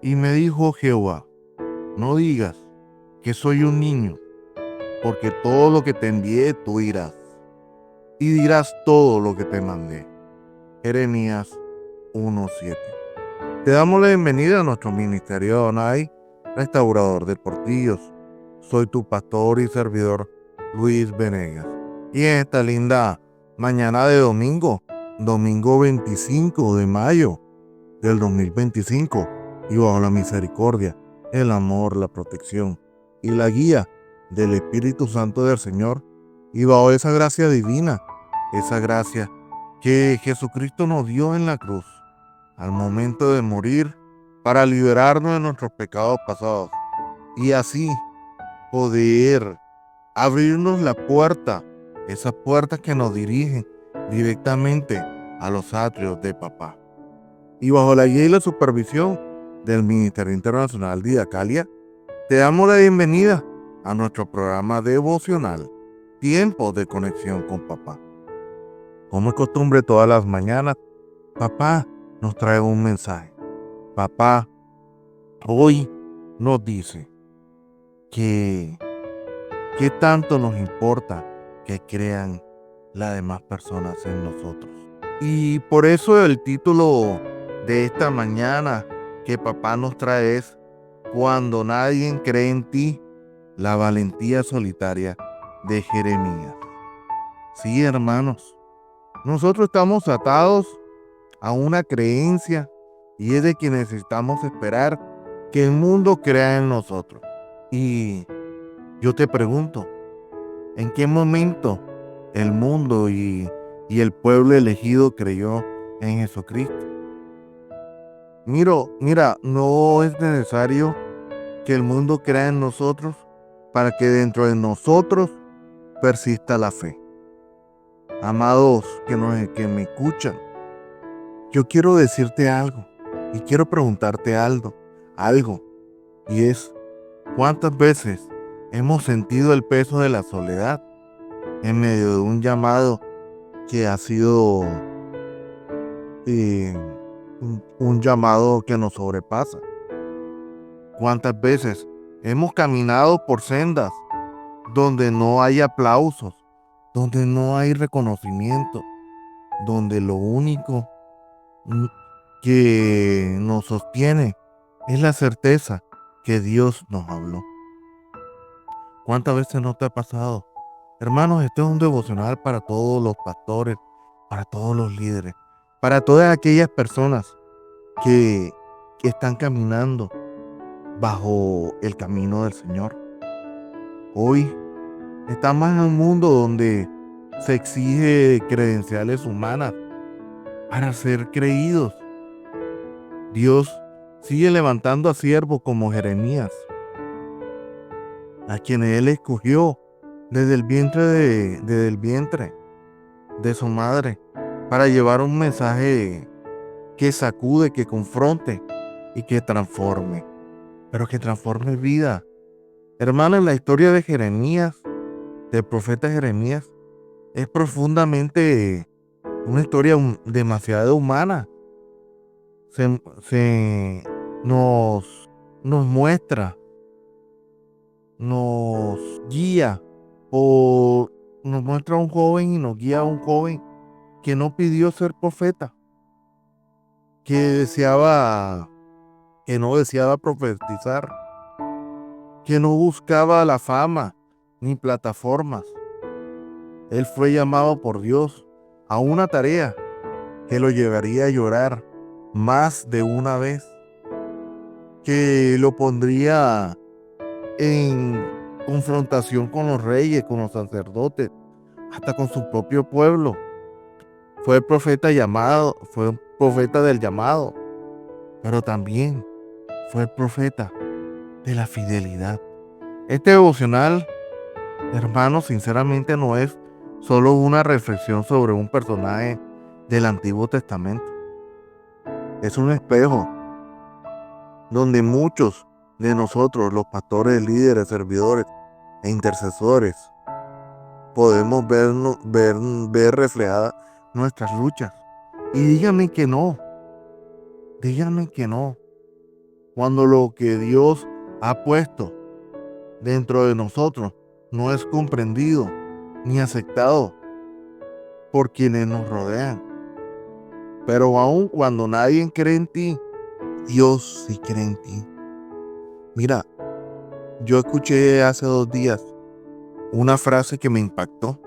Y me dijo Jehová, no digas que soy un niño, porque todo lo que te envié tú irás, y dirás todo lo que te mandé. Jeremías 1:7. Te damos la bienvenida a nuestro ministerio Adonai, restaurador de portillos. Soy tu pastor y servidor Luis Venegas. Y en esta linda mañana de domingo 25 de mayo del 2025, y bajo la misericordia, el amor, la protección y la guía del Espíritu Santo del Señor, y bajo esa gracia divina, esa gracia que Jesucristo nos dio en la cruz al momento de morir para liberarnos de nuestros pecados pasados y así poder abrirnos la puerta, esas puertas que nos dirigen directamente a los atrios de Papá. Y bajo la guía y la supervisión del Ministerio Internacional Didacalia, te damos la bienvenida a nuestro programa devocional, Tiempo de Conexión con Papá. Como es costumbre, todas las mañanas, Papá nos trae un mensaje. Papá hoy nos dice que qué tanto nos importa que crean las demás personas en nosotros. Y por eso el título de esta mañana que Papá nos trae es Cuando nadie cree en ti, la valentía solitaria de Jeremías. Sí, hermanos, nosotros estamos atados a una creencia y es de que necesitamos esperar que el mundo crea en nosotros. Y yo te pregunto, ¿en qué momento el mundo y el pueblo elegido creyó en Jesucristo? Mira, no es necesario que el mundo crea en nosotros para que dentro de nosotros persista la fe. Amados que me escuchan, yo quiero decirte algo y quiero preguntarte algo, y es, ¿cuántas veces hemos sentido el peso de la soledad en medio de un llamado que ha sido un llamado que nos sobrepasa? ¿Cuántas veces hemos caminado por sendas donde no hay aplausos, donde no hay reconocimiento, donde lo único que nos sostiene es la certeza que Dios nos habló? ¿Cuántas veces no te ha pasado? Hermanos, este es un devocional para todos los pastores, para todos los líderes, para todas aquellas personas que están caminando bajo el camino del Señor. Hoy estamos en un mundo donde se exige credenciales humanas para ser creídos. Dios sigue levantando a siervos como Jeremías, a quienes Él escogió desde el vientre de su madre, para llevar un mensaje que sacude, que confronte y que transforme, pero que transforme vida. Hermano, en la historia de Jeremías, del profeta Jeremías, es profundamente una historia demasiado humana. Se nos muestra, nos guía, o nos muestra a un joven y nos guía a un joven que no pidió ser profeta, que no deseaba profetizar, que no buscaba la fama ni plataformas. Él fue llamado por Dios a una tarea que lo llevaría a llorar más de una vez, que lo pondría en confrontación con los reyes, con los sacerdotes, hasta con su propio pueblo. Fue un profeta del llamado, pero también fue el profeta de la fidelidad. Este devocional, hermanos, sinceramente no es solo una reflexión sobre un personaje del Antiguo Testamento. Es un espejo donde muchos de nosotros, los pastores, líderes, servidores e intercesores, podemos ver reflejadas nuestras luchas. Y díganme que no, Cuando lo que Dios ha puesto dentro de nosotros no es comprendido ni aceptado por quienes nos rodean. Pero aun cuando nadie cree en ti, Dios sí cree en ti. Mira, yo escuché hace 2 días una frase que me impactó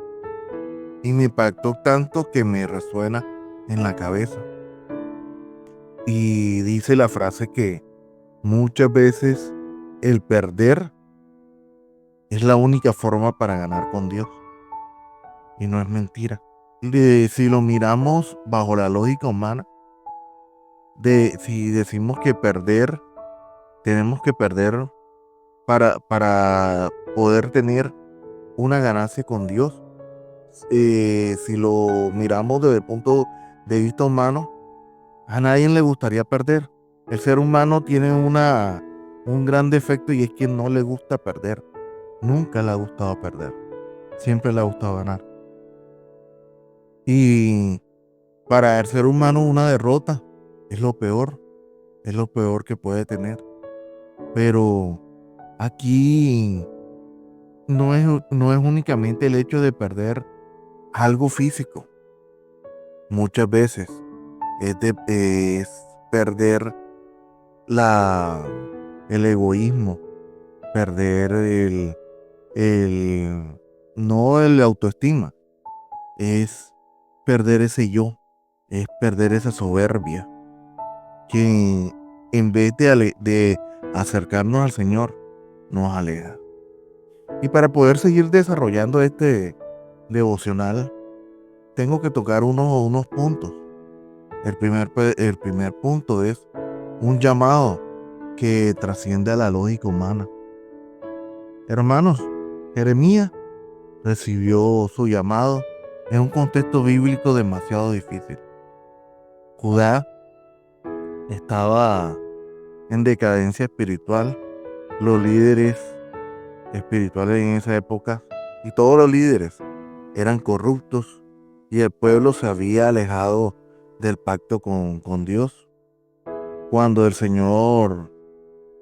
y me impactó tanto que me resuena en la cabeza. Y dice la frase que muchas veces el perder es la única forma para ganar con Dios. Y no es mentira. Si lo miramos bajo la lógica humana, si decimos que perder, tenemos que perder para poder tener una ganancia con Dios. Si lo miramos desde el punto de vista humano, a nadie le gustaría perder. El ser humano tiene un gran defecto y es que no le gusta perder. Nunca le ha gustado perder. Siempre le ha gustado ganar. Y para el ser humano una derrota es lo peor que puede tener. Pero aquí no es únicamente el hecho de perder algo físico. Muchas veces es perder el egoísmo, perder no el autoestima, es perder ese yo, es perder esa soberbia que en vez de acercarnos al Señor, nos aleja. Y para poder seguir desarrollando este devocional, tengo que tocar unos puntos. El primer punto es un llamado que trasciende a la lógica humana. Hermanos, Jeremías recibió su llamado en un contexto bíblico demasiado difícil. Judá estaba en decadencia espiritual. Los líderes espirituales en esa época y todos los líderes eran corruptos y el pueblo se había alejado del pacto con Dios. Cuando el Señor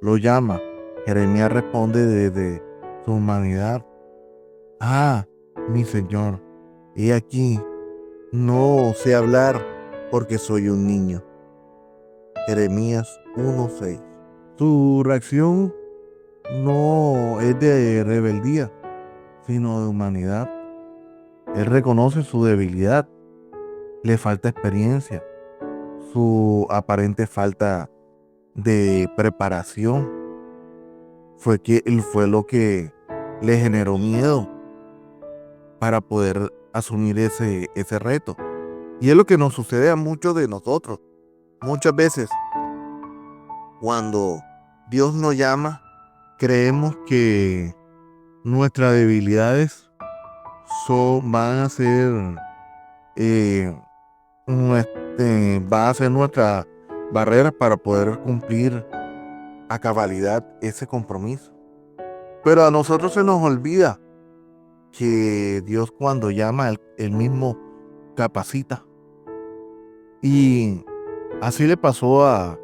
lo llama, Jeremías responde desde su humanidad: ah, mi Señor, he aquí, no sé hablar porque soy un niño. Jeremías 1:6. Su reacción no es de rebeldía, sino de humanidad. Él reconoce su debilidad, le falta experiencia, su aparente falta de preparación fue lo que le generó miedo para poder asumir ese reto. Y es lo que nos sucede a muchos de nosotros. Muchas veces, cuando Dios nos llama, creemos que nuestras debilidades van a ser nuestras barreras para poder cumplir a cabalidad ese compromiso. Pero a nosotros se nos olvida que Dios, cuando llama, él mismo capacita. Y así le pasó a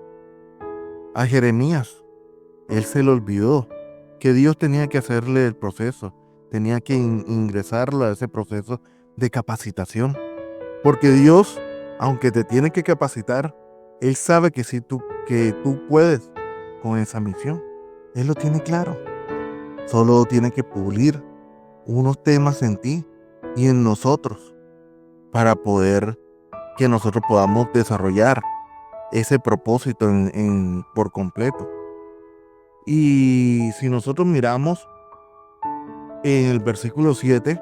Jeremías. Él se le olvidó que Dios tenía que hacerle el proceso, tenía que ingresarlo a ese proceso de capacitación. Porque Dios, aunque te tiene que capacitar, Él sabe que que tú puedes con esa misión. Él lo tiene claro. Solo tiene que pulir unos temas en ti y en nosotros para que nosotros podamos desarrollar ese propósito por completo. Y si nosotros miramos en el versículo 7,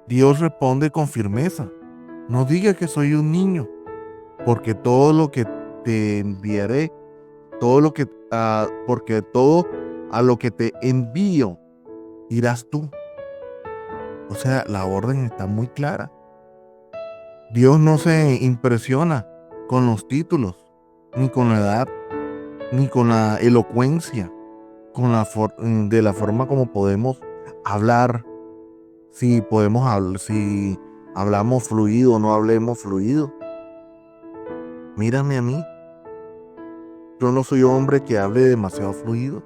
Dios responde con firmeza: no digas que soy un niño, porque todo lo que te enviaré, porque todo a lo que te envío irás tú. O sea, la orden está muy clara. Dios no se impresiona con los títulos, ni con la edad, ni con la elocuencia, de la forma como podemos hablar, si hablamos fluido o no hablemos fluido. Mírame a mí. Yo no soy hombre que hable demasiado fluido,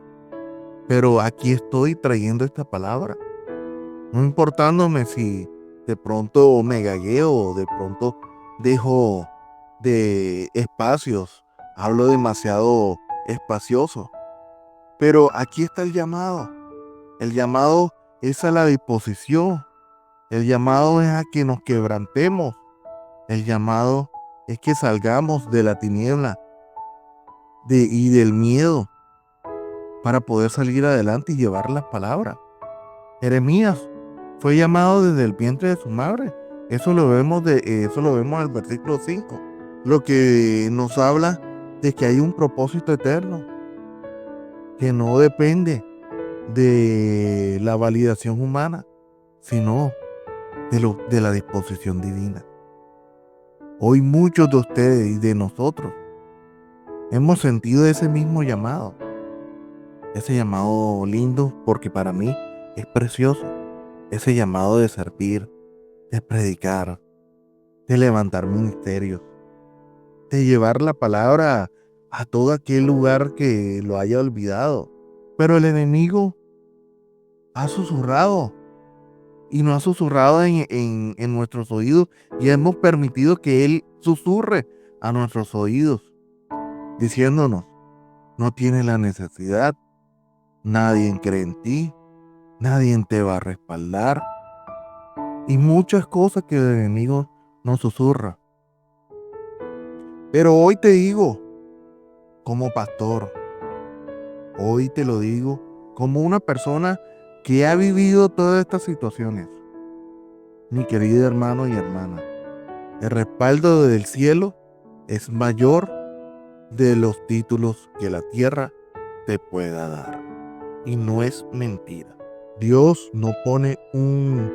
pero aquí estoy trayendo esta palabra, no importándome si de pronto me gagueo o de pronto dejo de espacios, hablo demasiado espacioso. Pero aquí está el llamado. El llamado es a la disposición. El llamado es a que nos quebrantemos. El llamado es que salgamos de la tiniebla y del miedo para poder salir adelante y llevar las palabras. Jeremías fue llamado desde el vientre de su madre. Eso lo vemos en el versículo 5. Lo que nos habla de que hay un propósito eterno que no depende de la validación humana, sino de la disposición divina. Hoy muchos de ustedes y de nosotros hemos sentido ese mismo llamado. Ese llamado lindo, porque para mí es precioso. Ese llamado de servir, de predicar, de levantar ministerios, de llevar la palabra a todo aquel lugar que lo haya olvidado. Pero el enemigo ha susurrado y no ha susurrado en nuestros oídos y hemos permitido que él susurre a nuestros oídos, diciéndonos, no tienes la necesidad, nadie cree en ti, nadie te va a respaldar y muchas cosas que el enemigo nos susurra. Pero hoy te digo, como pastor, hoy te lo digo como una persona que ha vivido todas estas situaciones. Mi querido hermano y hermana, el respaldo del cielo es mayor de los títulos que la tierra te pueda dar. Y no es mentira. Dios no pone un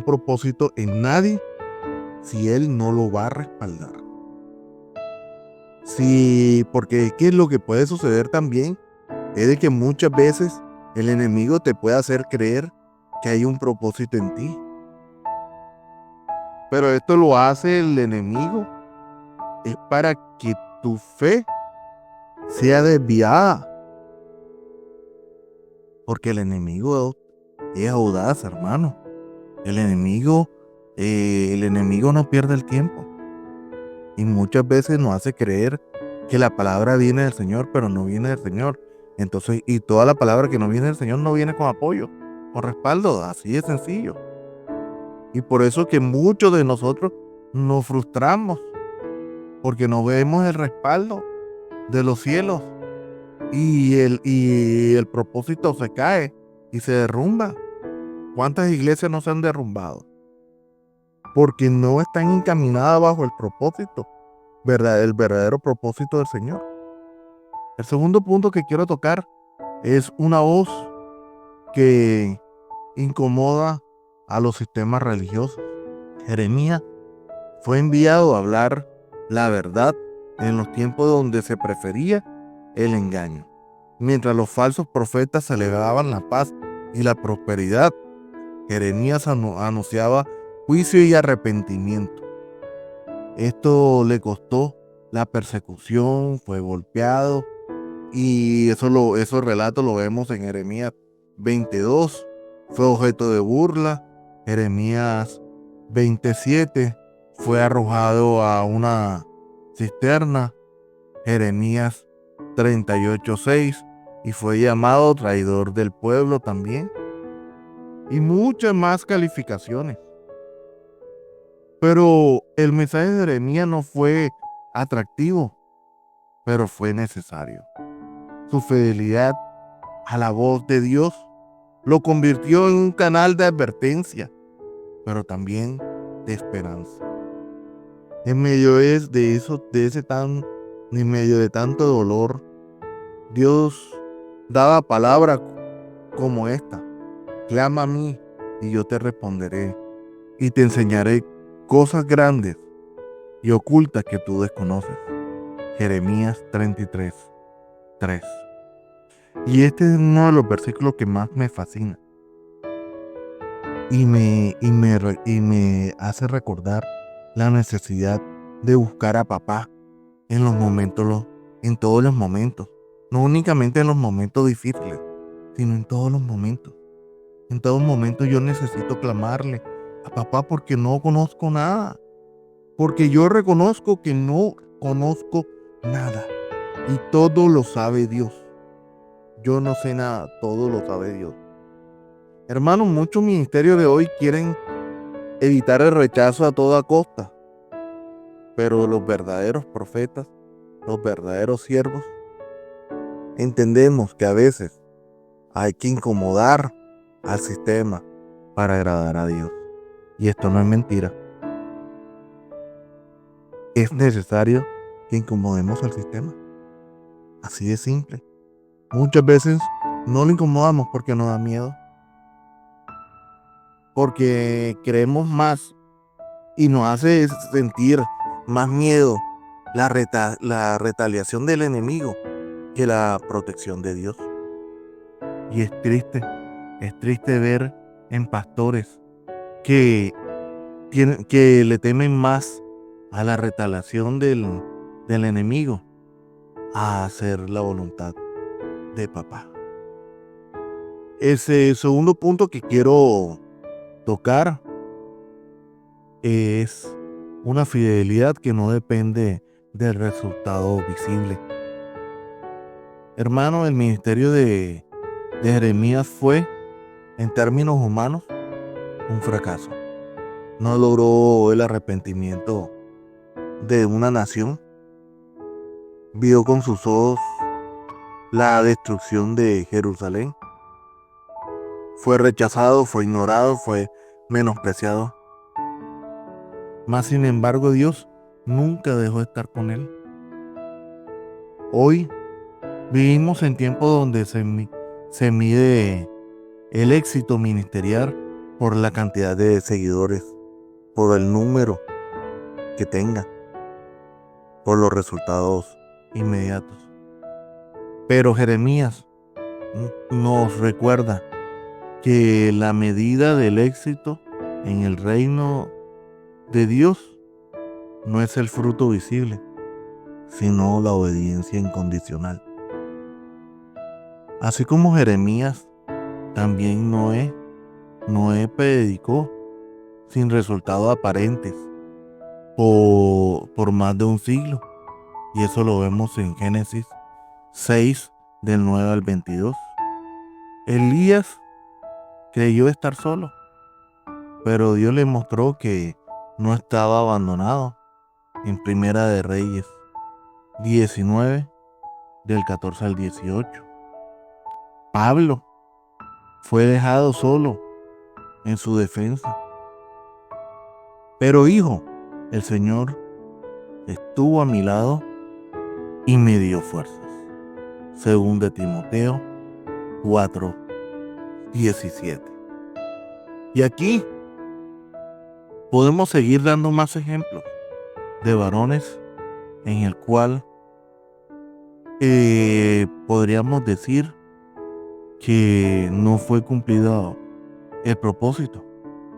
propósito en nadie si Él no lo va a respaldar. Sí, porque ¿qué es lo que puede suceder también? Es de que muchas veces el enemigo te puede hacer creer que hay un propósito en ti. Pero esto lo hace el enemigo es para que tu fe sea desviada. Porque el enemigo es audaz, hermano. El enemigo no pierde el tiempo. Y muchas veces nos hace creer que la palabra viene del Señor, pero no viene del Señor. Entonces, y toda la palabra que no viene del Señor no viene con apoyo, con respaldo, así de sencillo. Y por eso que muchos de nosotros nos frustramos, porque no vemos el respaldo de los cielos y el propósito se cae y se derrumba. ¿Cuántas iglesias no se han derrumbado? Porque no están encaminadas bajo el propósito, el verdadero propósito del Señor. El segundo punto que quiero tocar es una voz que incomoda a los sistemas religiosos. Jeremías fue enviado a hablar la verdad en los tiempos donde se prefería el engaño. Mientras los falsos profetas celebraban la paz y la prosperidad, Jeremías anunciaba juicio y arrepentimiento. Esto le costó la persecución, fue golpeado y esos relatos lo vemos en Jeremías 22, fue objeto de burla. Jeremías 27 fue arrojado a una cisterna. Jeremías 38:6 y fue llamado traidor del pueblo también. Y muchas más calificaciones. Pero el mensaje de Jeremías no fue atractivo, pero fue necesario. Su fidelidad a la voz de Dios lo convirtió en un canal de advertencia, pero también de esperanza. En medio en medio de tanto dolor, Dios daba palabras como esta: clama a mí y yo te responderé y te enseñaré cosas grandes y ocultas que tú desconoces. Jeremías 33:3. Y este es uno de los versículos que más me fascina y me hace recordar la necesidad de buscar a papá en los momentos, en todos los momentos. No únicamente en los momentos difíciles, sino en todos los momentos. En todo momento yo necesito clamarle a papá porque no conozco nada. Porque yo reconozco que no conozco nada. Y todo lo sabe Dios. Yo no sé nada, todo lo sabe Dios. Hermanos, muchos ministerios de hoy quieren evitar el rechazo a toda costa. Pero los verdaderos profetas, los verdaderos siervos, entendemos que a veces hay que incomodar al sistema para agradar a Dios. Y esto no es mentira. Es necesario que incomodemos al sistema. Así de simple. Muchas veces no lo incomodamos porque nos da miedo. Porque creemos más y nos hace sentir más miedo la retaliación del enemigo que la protección de Dios. Y es triste ver en pastores que le temen más a la retaliación del enemigo a hacer la voluntad de papá. Ese segundo punto que quiero tocar es una fidelidad que no depende del resultado visible. Hermano, el ministerio de Jeremías fue, en términos humanos, un fracaso. No logró el arrepentimiento de una nación. Vio con sus ojos la destrucción de Jerusalén. Fue rechazado, fue ignorado, fue menospreciado. Mas sin embargo, Dios nunca dejó de estar con él. Hoy vivimos en tiempos donde se mide el éxito ministerial por la cantidad de seguidores, por el número que tenga, por los resultados inmediatos. Pero Jeremías nos recuerda que la medida del éxito en el reino de Dios no es el fruto visible, sino la obediencia incondicional. Así como Jeremías, también Noé predicó sin resultados aparentes por más de un siglo. Y eso lo vemos en Génesis 6, del 9 al 22. Elías creyó estar solo, pero Dios le mostró que no estaba abandonado en Primera de Reyes 19, del 14 al 18. Pablo fue dejado solo en su defensa. Pero hijo, el Señor estuvo a mi lado y me dio fuerzas. Según de Timoteo 4:17. Y aquí podemos seguir dando más ejemplos de varones en el cual podríamos decir que no fue cumplido el propósito,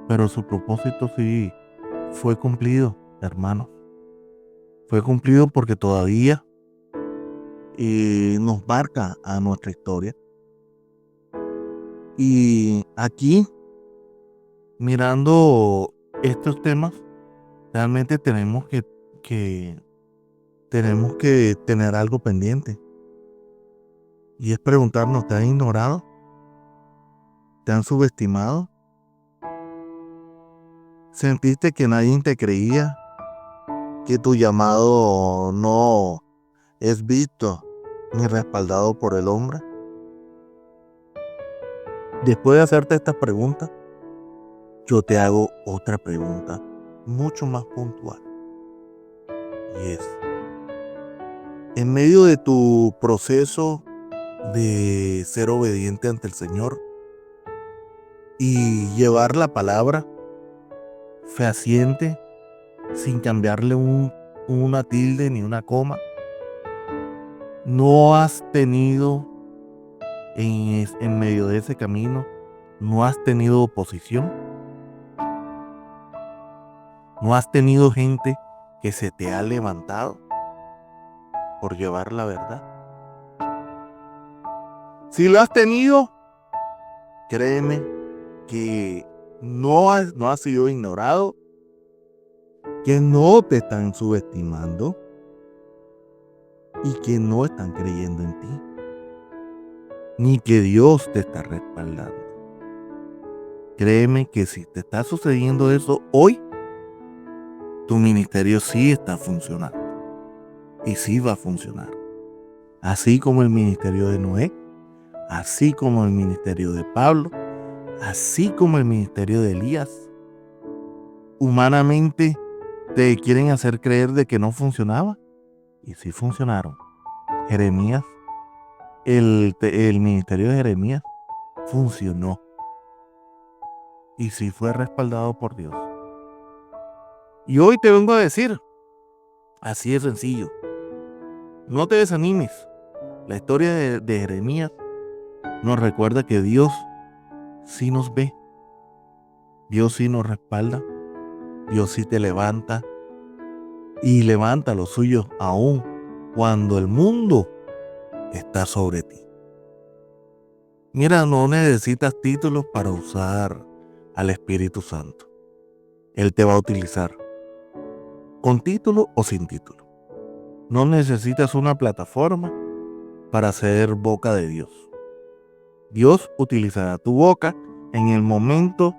pero su propósito sí fue cumplido, hermanos. Fue cumplido porque todavía nos marca a nuestra historia. Y aquí, mirando estos temas, realmente tenemos que tener algo pendiente. Y es preguntarnos, ¿te han ignorado? ¿Te han subestimado? ¿Sentiste que nadie te creía? ¿Que tu llamado no es visto ni respaldado por el hombre? Después de hacerte esta pregunta, yo te hago otra pregunta mucho más puntual. Y es, en medio de tu proceso de ser obediente ante el Señor y llevar la palabra fehaciente sin cambiarle una tilde ni una coma, no has tenido en medio de ese camino, no has tenido oposición, no has tenido gente que se te ha levantado, por llevar la verdad. Si lo has tenido, créeme que no has sido ignorado, que no te están subestimando y que no están creyendo en ti, ni que Dios te está respaldando. Créeme que si te está sucediendo eso hoy, tu ministerio sí está funcionando y sí va a funcionar. Así como el ministerio de Noé, así como el ministerio de Pablo, así como el ministerio de Elías. Humanamente te quieren hacer creer de que no funcionaba y sí funcionaron. Jeremías, el ministerio de Jeremías funcionó y sí fue respaldado por Dios. Y hoy te vengo a decir, así de sencillo, no te desanimes. La historia de Jeremías nos recuerda que Dios sí nos ve, Dios sí nos respalda, Dios sí te levanta y levanta los suyos aún cuando el mundo está sobre ti. Mira, no necesitas títulos para usar al Espíritu Santo. Él te va a utilizar con título o sin título. No necesitas una plataforma para ser boca de Dios. Dios utilizará tu boca en el momento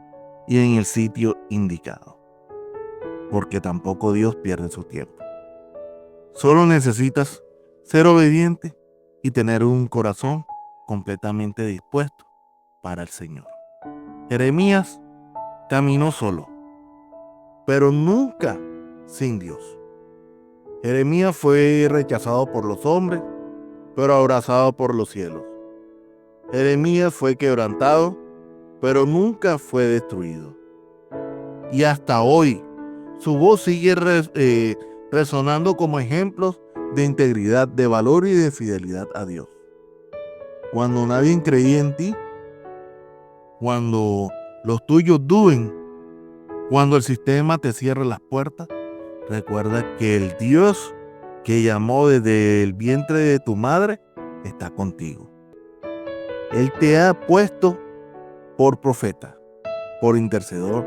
y en el sitio indicado, porque tampoco Dios pierde su tiempo. Solo necesitas ser obediente y tener un corazón completamente dispuesto para el Señor. Jeremías caminó solo, pero nunca sin Dios. Jeremías fue rechazado por los hombres, pero abrazado por los cielos. Jeremías fue quebrantado, pero nunca fue destruido. Y hasta hoy, su voz sigue resonando como ejemplos de integridad, de valor y de fidelidad a Dios. Cuando nadie creía en ti, cuando los tuyos duden, cuando el sistema te cierre las puertas, recuerda que el Dios que llamó desde el vientre de tu madre está contigo. Él te ha puesto por profeta, por intercesor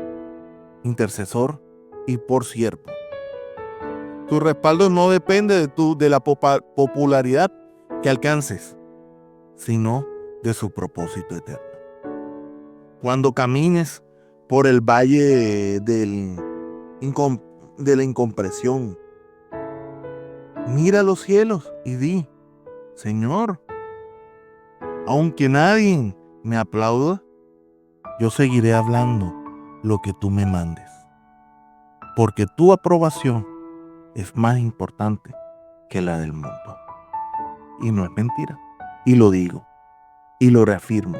y por siervo. Tu respaldo no depende de la popularidad que alcances, sino de su propósito eterno. Cuando camines por el valle de la incomprensión, mira los cielos y di, Señor, aunque nadie me aplauda, yo seguiré hablando lo que tú me mandes, porque tu aprobación es más importante que la del mundo. Y no es mentira, y lo digo, y lo reafirmo.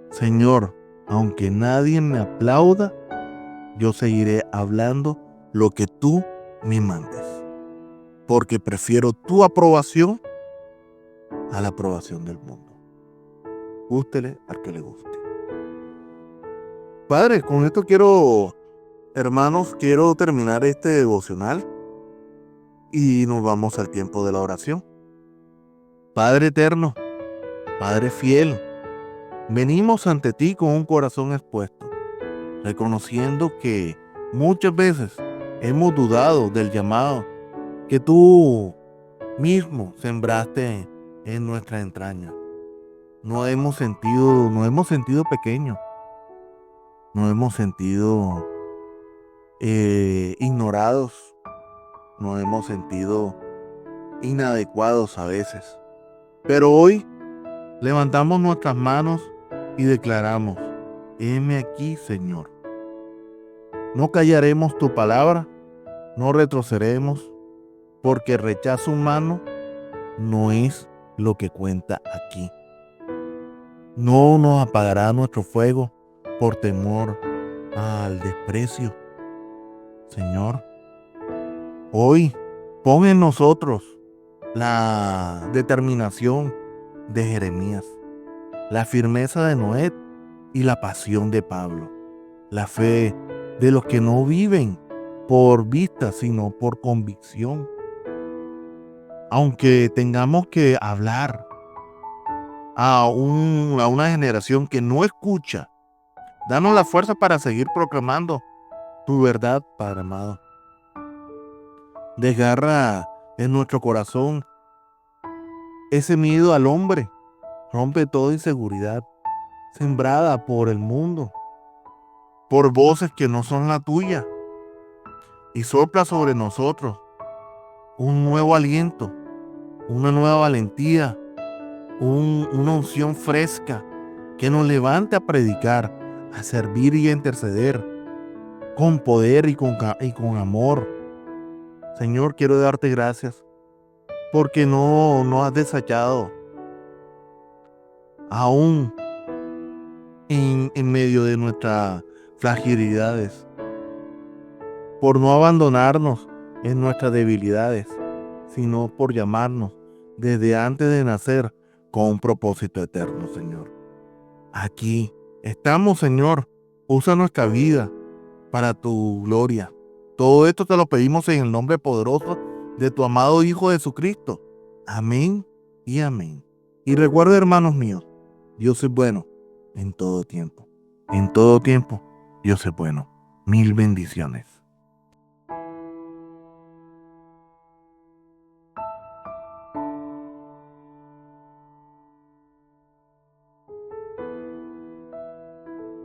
Señor, aunque nadie me aplauda, yo seguiré hablando lo que tú me mandes, porque prefiero tu aprobación a la aprobación del mundo. Gústele al que le guste. Padre, con esto hermanos, quiero terminar este devocional y nos vamos al tiempo de la oración. Padre eterno, Padre fiel, venimos ante ti con un corazón expuesto, reconociendo que muchas veces hemos dudado del llamado que tú mismo sembraste en nuestra entraña. Nos hemos sentido pequeños, nos hemos sentido ignorados, nos hemos sentido inadecuados a veces. Pero hoy levantamos nuestras manos y declaramos, heme aquí, Señor. No callaremos tu palabra, no retrocederemos, porque el rechazo humano no es lo que cuenta aquí. No nos apagará nuestro fuego por temor al desprecio. Señor, hoy pon en nosotros la determinación de Jeremías, la firmeza de Noé y la pasión de Pablo, la fe de los que no viven por vista, sino por convicción. aunque tengamos que hablar a una generación que no escucha, danos la fuerza para seguir proclamando tu verdad, Padre amado. Desgarra en nuestro corazón ese miedo al hombre. Rompe toda inseguridad sembrada por el mundo, por voces que no son la tuya, y sopla sobre nosotros un nuevo aliento, una nueva valentía, una unción fresca que nos levante a predicar, a servir y a interceder con poder y con amor. Señor, quiero darte gracias porque no has desechado aún en medio de nuestras fragilidades, por no abandonarnos en nuestras debilidades, sino por llamarnos desde antes de nacer con un propósito eterno, Señor. Aquí estamos, Señor. Usa nuestra vida para tu gloria. Todo esto te lo pedimos en el nombre poderoso de tu amado Hijo Jesucristo. Amén y amén. Y recuerda, hermanos míos, Dios es bueno en todo tiempo. En todo tiempo, Dios es bueno. Mil bendiciones.